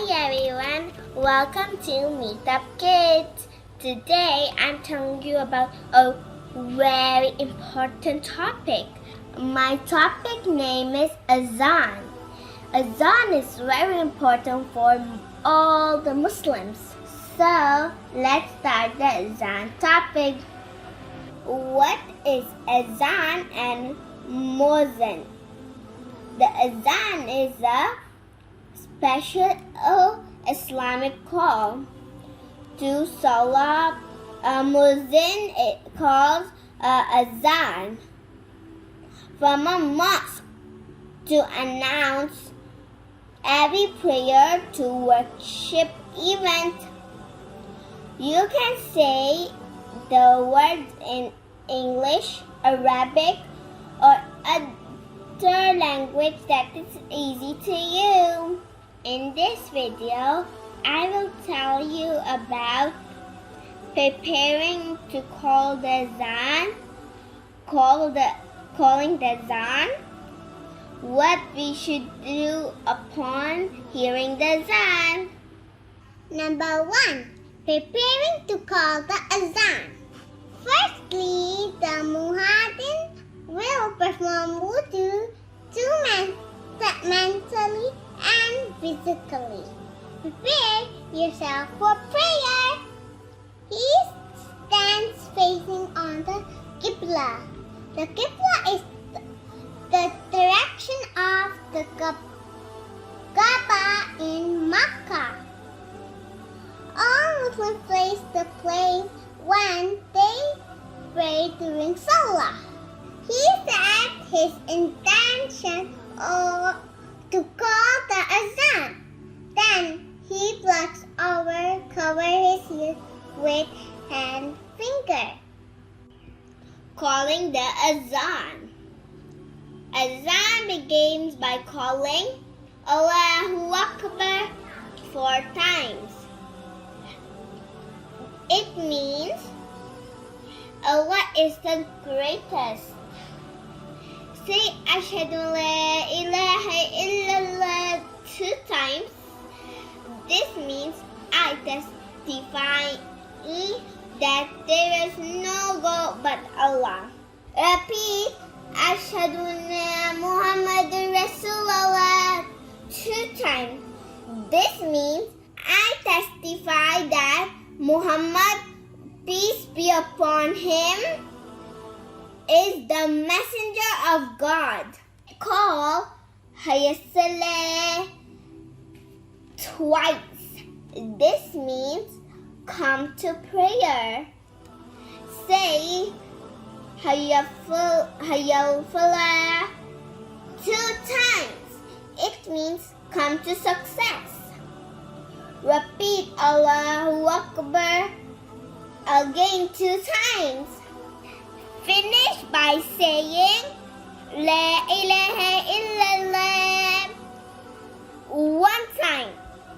Hi everyone, welcome to Meetup Kidz. Today I'm telling you about a very important topic. My topic name is Azaan. Azaan is very important for all the Muslims. So let's start the Azaan topic. What is Azaan and Muezzin? The Azaan is a special Islamic call to Salah. Muezzin calls Azaan from a mosque to announce every prayer to worship event. You can say the words in English, Arabic, or other language that is easy to you. In this video, I will tell you about preparing to call the Azaan, calling the Azaan, what we should do upon hearing the Azaan. Number 1. Preparing to call the Azaan. Firstly, the muezzin will perform wudu mentally and physically. Prepare yourself for prayer. He stands facing on the Qibla. The Qibla is the direction of the Kaaba in Makkah. All Muslims face the place when they pray during Salah. He said his intention to call the Azaan. Then he cover his ears with hand finger. Calling the Azaan. Azaan begins by calling Allahu Akbar 4 times. It means Allah is the greatest. Say Ashhadu la ilaha illallah 2 times. This means I testify that there is no God but Allah. Repeat Ashhadu anna Muhammadan Rasulullah 2 times. This means I testify that Muhammad, peace be upon him, is the messenger of God. Call Hayya Salah twice. This means come to prayer. Say Hayya Falah 2 times. It means come to success. Repeat Allahu Akbar again 2 times. Finish by saying La ilaha illallah 1 time.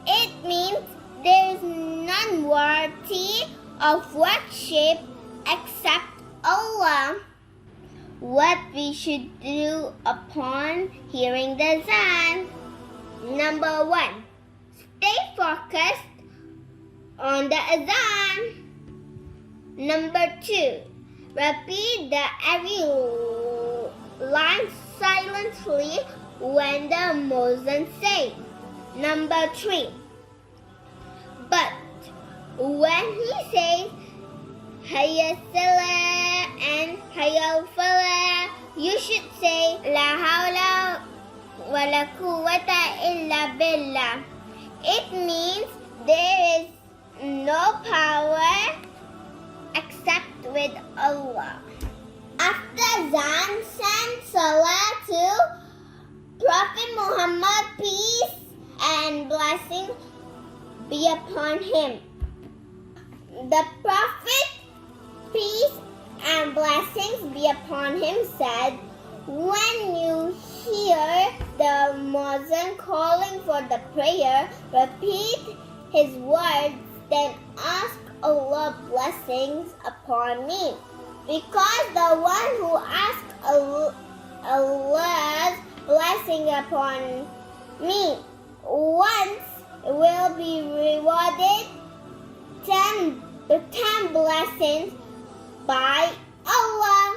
It means there is none worthy of worship except Allah. What we should do upon hearing the Azaan. Number 1. Stay focused on the Azaan. Number 2. Repeat every line silently when the muezzin says. Number 3. But when he says Hayya Salah and Hayya Falah, you should say La hawla wa la quwwata illa billah. It means there is no power except with Allah. After Azaan, send Salah to Prophet Muhammad, peace and blessings be upon him. The Prophet, peace and blessings be upon him, said, when you hear the muezzin calling for the prayer, repeat his words, then ask Allah blessings upon me. Because the one who asks Allah's blessing upon me once will be rewarded 10 blessings by Allah.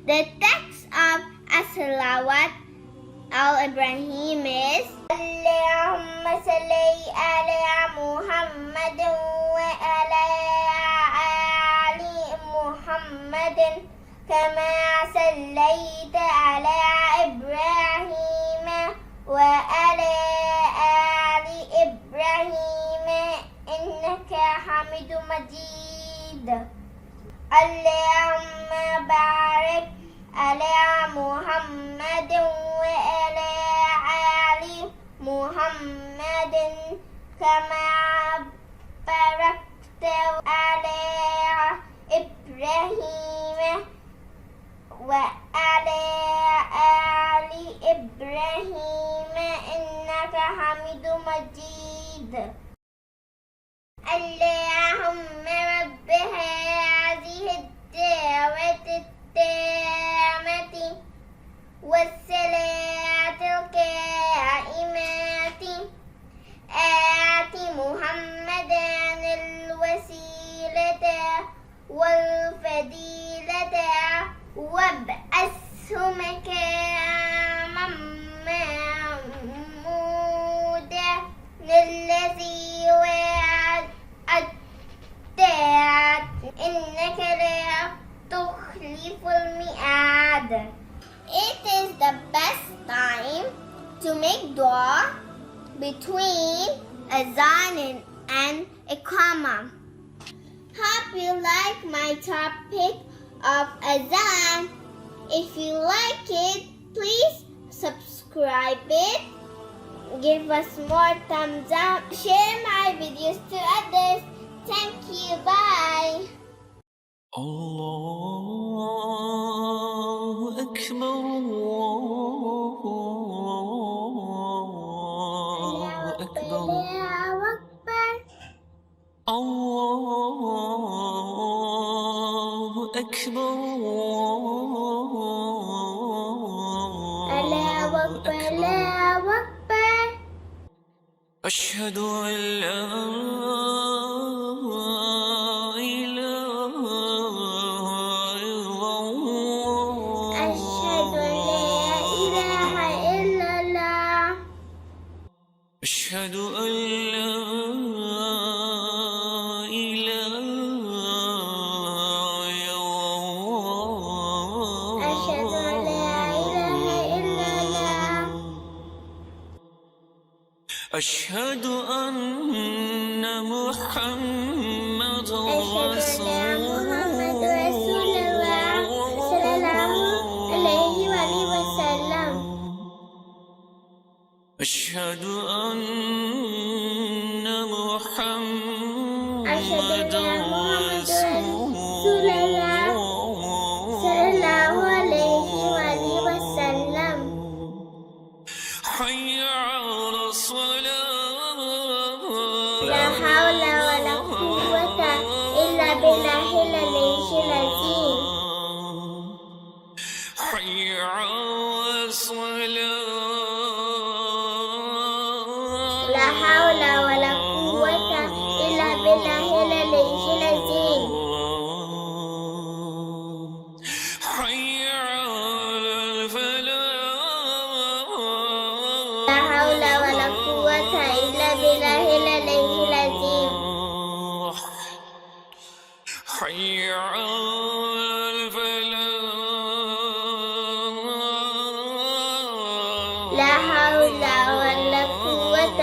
The text of As-Salawat al-Ibrahim is Allahumma salli ala Muhammad wa ala ali Muhammad kama sallaita ala Ibrahim wa ala ali Ibrahim innaka Hamidum Majid. Allahumma barik ala Muhammad wa ala ali Muhammad kama barakta ala Ibrahim wa ala ali Ibrahim innaka Hamidum Majid. Allahumma rabb hadhihi ad-da'wati at-tammati was-salati al-qa'imati ati Muhammadan al-wasilata wal-fadilata wab'ashu makaman mahmuda alladhi wa'adta innaka la tukhliful mi'ad. It is the best time to make dua between Azaan and Iqamah. Hope you like my topic of Azaan. If you like it, please subscribe it, give us more thumbs up, share my videos to others. Thank you. Bye. الله أكبر الله أكبر الله أكبر الله أكبر. أشهد أن لا إله إلا الله أشهد أن لا إله إلا الله. أشهد أن لا إله إلا الله أشهد أن لا إله إلا الله. أشهد أن محمد رسول الله صلى الله عليه وسلم. أشهد أن محمد أشهد أن محمد رسول الله صلى الله عليه وسلم. حي على الصلاة لا حول ولا قوة إلا بالله العلي العظيم. حي على الصلاة لا حول ولا قوة إلا بالله العلي العظيم. حي على الفلاح لا حول ولا قوة إلا بالله العلي العظيم. حي على الفلاح لا حول ولا قوة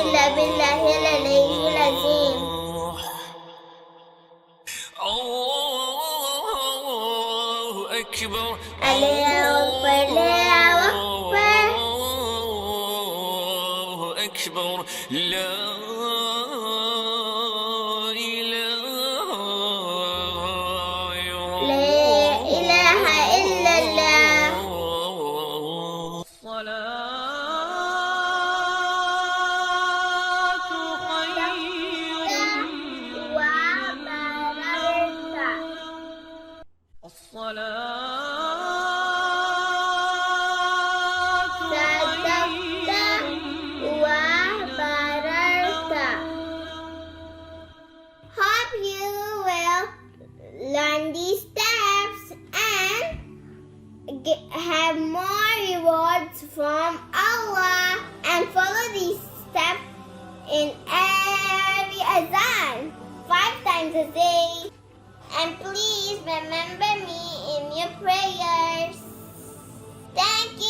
إلا بالله العلي العظيم. الله أكبر الله أكبر. الله أكبر لا إله لا إله إلا الله. الصلاة خير الصلاة صدقت وبررت. have more rewards from Allah. And follow these steps in every Azaan 5 times a day. And please remember me in your prayers. Thank you.